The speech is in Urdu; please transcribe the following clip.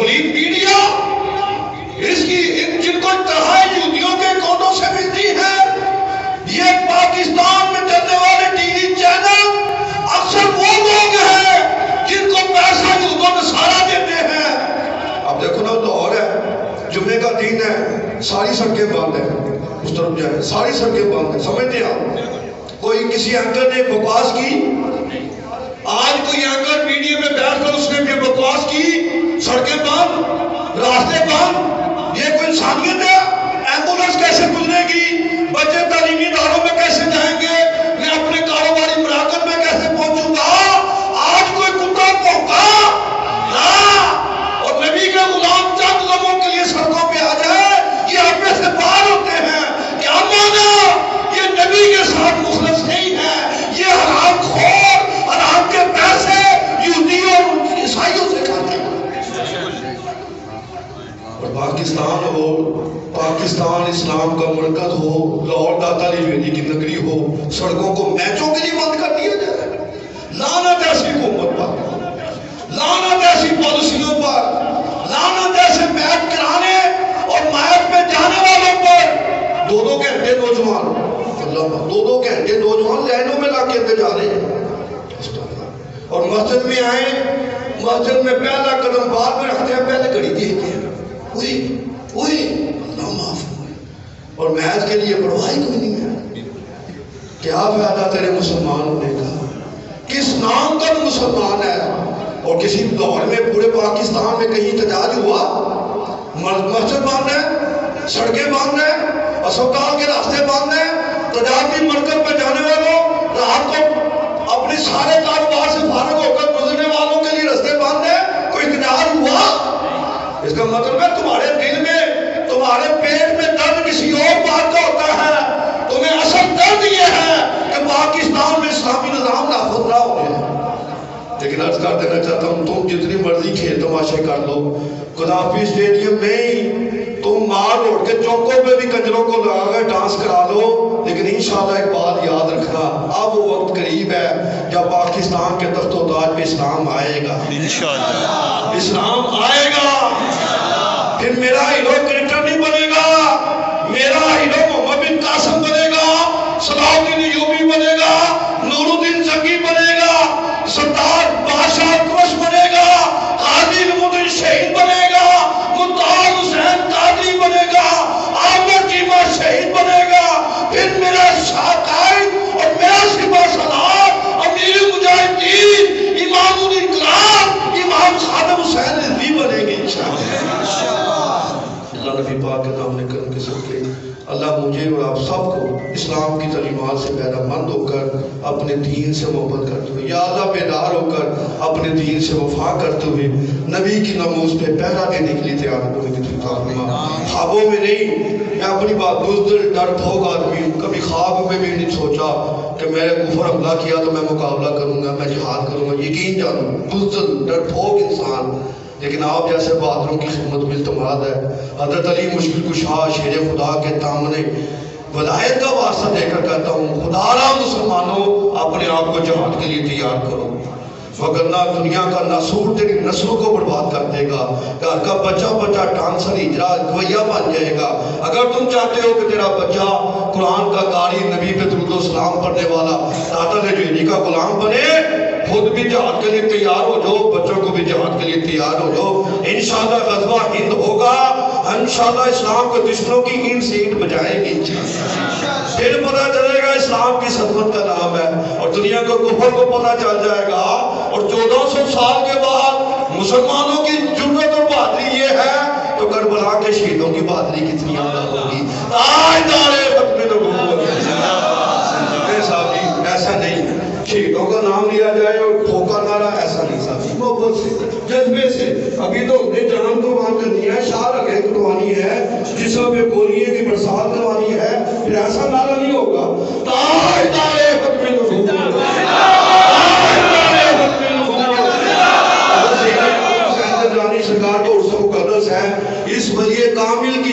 مولید میڈیا اس کی جن کو انتہائی یہودیوں کے کونوں سے ملتی ہے، یہ پاکستان میں چلنے والے ٹی وی چینل اکثر وہ لوگ ہیں جن کو پیسہ یہودوں نصارہ دیتے ہیں۔ اب دیکھو نا لاہور ہے، جمعے کا دن ہے، ساری سڑکیں بند ہیں، اس طرف جائیں ساری سڑکیں بند ہیں، سمجھتے ہیں آپ؟ کوئی کسی اینکر نے بکواس کی، آج کوئی اینکر میڈیا میں بیٹھ کر اس نے بھی بکواس کی، سڑکیں بند، راستے بند، یہ کوئی انسانیت ہے؟ ایمبولنس کیسے گزرے گی؟ بچے تعلیمی اداروں میں کیسے جائیں گے؟ میں اپنے کاروباری مراکز میں کیسے پہنچوں گا؟ آج کوئی کتا بھونکا نہ، اور نبی کے غلام چند لمحوں کے لیے سڑکوں پہ آ جائے، یہ آپ میں سے باہر ہوتے ہیں۔ کیا مانا؟ یہ نبی کے ساتھ مخلص نہیں ہے، یہ حرام خور، حرام کے پیسے یہودیوں اور عیسائیوں سے کھاتے ہیں۔ اور پاکستان ہو، پاکستان اسلام کا مرکز ہو، لاہور داتا علی ویلی کی نگری ہو، سڑکوں کو میچوں کے لیے بند کر دیا جائے۔ لعنت ایسی حکومت پر، لعنت ایسی پالیسیوں پر، لعنت ایسے میچ کرانے اور میچ میں جانے والوں پر۔ دو دو گھنٹے نوجوان، دو گھنٹے نوجوان لائنوں میں لا کے اندر جا رہے ہیں، اور مسجد میں آئے، مسجد میں پہلا قدم بعد میں رکھتے ہیں، پہلے گھڑی دیکھتے ہیں، اوئے اللہ معاف ہوئے، اور میچ کے لیے پرواہی کوئی نہیں ہے۔ کیا فائدہ تیرے مسلمان ہونے کا؟ کس نام کا مسلمان ہے؟ اور کسی دور میں پورے پاکستان میں کہیں احتجاج ہوا؟ مسجد بند ہے، سڑکیں بند ہیں، اسپتال کے راستے بند ہیں، تجارتی مرکز پہ جانے والوں، رات کو اپنے سارے کاروبار سے فارغ ہو کر گزرنے والوں کے لیے راستے بند ہیں، کوئی احتجاج ہوا؟ اس کا مطلب ہے تمہارے دل میں، تمہارے پیٹ میں درد کسی اور بات کا ہوتا ہے، تمہیں اصل درد یہ ہے کہ پاکستان میں اسلامی نظام نافذ نہ ہو گیا۔ لیکن عرض کر دینا چاہتا ہوں، تم جتنی مرضی کھیل تماشے کر لو، قذافی اسٹیڈیم میں تم مار اڑ کے چوکوں پہ بھی کنجروں کو لگا کر ڈانس کرا لو، لیکن انشاءاللہ ایک بات یاد رکھنا، اب وہ وقت قریب ہے جب پاکستان کے تخت و تاج پہ اسلام آئے گا، انشاءاللہ اسلام آئے گا۔ پھر میرا ہیرو کرکٹر نہیں بنے گا، میرا ہیرو محمد بن قاسم بنے گا، صلاح الدین ایوبی بنے گا، نور الدین زنگی بنے گا، سردار بادشاہ کوش بنے گا، قاضی نمودین شہید بنے گا، مطاع حسین قادری بنے گا، عامر چیمہ شہید بنے گا۔ پھر میرا قائد اور میرا سپہ سالار امیر مجاہدین امام الانقلاب امام خادم حسین رضوی بنے گے انشاءاللہ۔ اللہ نبی پاک کے نام نے کرم کے صدقے اللہ مجھے اور آپ سب کو اسلام کی تعلیمات سے پیدا مند ہو کر اپنے دین سے محبت کرتے ہوئے، یا اللہ بیدار ہو کر اپنے دین سے وفا کرتے ہوئے نبی کی ناموس پہ پہرا دینے کے لیے تیار ہونے کی توفیق فرما۔ خوابوں میں نہیں، میں اپنی بات بزدل ڈر بھوک آدمی ہوں، کبھی خواب میں بھی نہیں سوچا کہ میں کفر حملہ کیا تو میں مقابلہ کروں گا، میں جہاد کروں گا، یقین جانوں بزدل ڈر بھوک انسان، لیکن آپ جیسے بہادروں کی خدمت میں التماد ہے۔ حضرت علی مشکل کشا شیر خدا کے دامنے ولایت کا واسطہ دے کر کہتا ہوں، خدا را مسلمانوں اپنے آپ کو جہاد کے لیے تیار کرو، وگرنہ دنیا کا ناسور تیری نسلوں کو برباد کر دے گا، گھر کا بچہ ڈانسر ہجرا گویا بن جائے گا۔ اگر تم چاہتے ہو کہ تیرا بچہ قرآن کا قاری، نبی پہ درود و سلام پڑھنے والا، داتا علی کا غلام بنے، خود بھی جہاد کے لیے تیار ہو جاؤ، بچوں کو بھی جہاد کے لیے تیار ہو جاؤ۔ انشاءاللہ غزوہ ہند ہوگا، انشاءاللہ اسلام کے دشمنوں کی اینٹ سے اینٹ بجائے گی، پھر پتہ چلے گا اسلام کی صدمت کا نام ہے، اور دنیا کو کفر کو پتہ چل جائے گا۔ اور 1400 سال کے بعد مسلمانوں کی جرأت اور بہادری یہ ہے تو کربلا کے شہیدوں کی بہادری کتنی اعلیٰ ہوگی۔ تاجدار ختم نبوت ایسا نہیں، شہیدوں کا نام لیا جائے اور ٹھوکا نعرہ، ایسا نہیں صاحب، محبت سے، جذبے سے۔ ابھی تو اپنے جان قربان کرنی ہے، شاہ رگیں کٹوانی ہے، جسم پہ گولیے کی برسات کروانی ہے، پھر ایسا نعرہ نہیں ہوگا۔ تاجدار ختم نبوت، سرکار کو عرصہ مقدس ہے، اس ولی کامل کی